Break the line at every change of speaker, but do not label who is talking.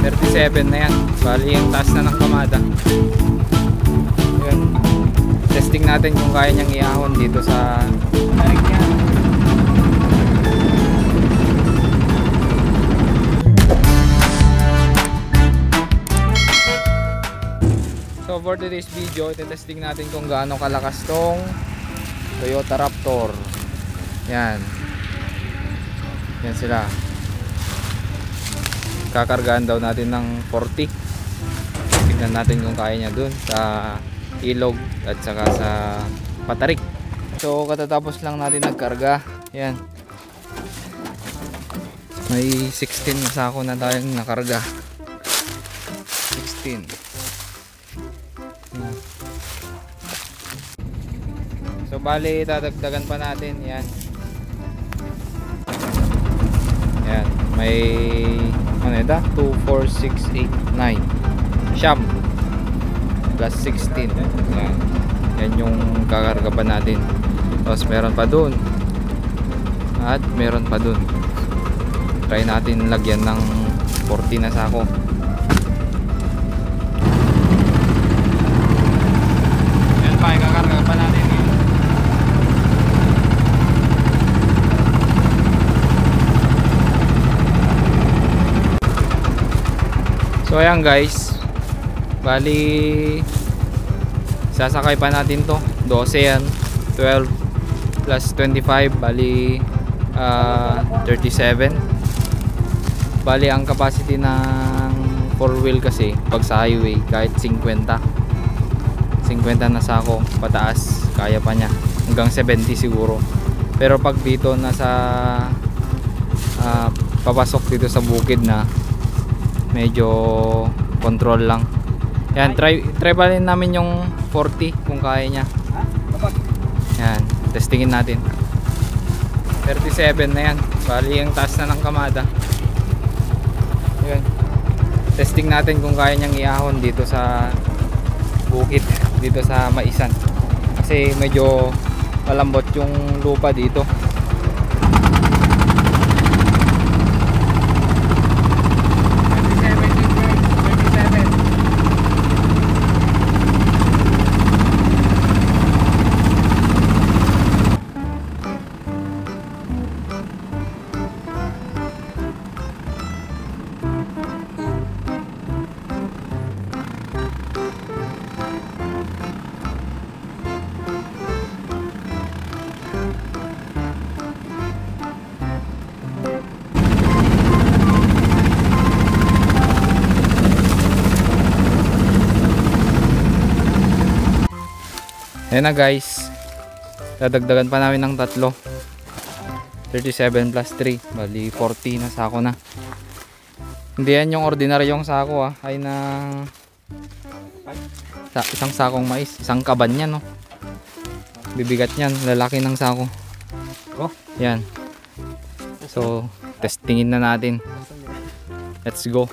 37 na yan. Bali yung taas na ng kamada. Yun. Testing natin kung kaya niyang iahon dito sa tarik niya. So for today's video, ite-testing natin kung gaano kalakas tong Toyota Raptor. Yan. Yan sila. Kakargaan daw natin ng 40. Tignan natin kung kaya niya dun sa ilog at saka sa patarik. So katatapos lang natin nagkarga. Yan. May 16 na sako na tayong nakarga. 16. Yan. So bali dadagdagan pa natin. Yan. Yan. May ano ito? 2, 4, 6, 8, 9 siyam plus 16. Yan. Yan yung kakarga pa natin. Tapos meron pa dun at meron pa dun. Try natin lagyan ng 40 na sako. Yan pa, kakarga pa natin. So ayan guys, bali sasakay pa natin to 12 yan, 12 plus 25 bali 37. Bali ang capacity ng 4 wheel kasi pag sa highway kahit 50 na sako pataas kaya pa niya, hanggang 70 siguro. Pero pag dito nasa papasok dito sa bukid na, medyo control lang. Yan, try balin namin yung 40 kung kaya niya. Yan, testingin natin. 37 na yan. Bali yung taas na ng kamada. Yan. Testing natin kung kaya niyang iahon dito sa bukid, dito sa Maisan. Kasi medyo malambot yung lupa dito. Ayan na guys, dadagdagan pa namin ng tatlo. 37 plus 3 bali 40 na sako na. Hindi yan yung ordinaryong sako ay na isang sakong mais, isang kaban yan, no? Bibigat yan, lalaki ng sako. Yan. So testingin na natin. Let's go.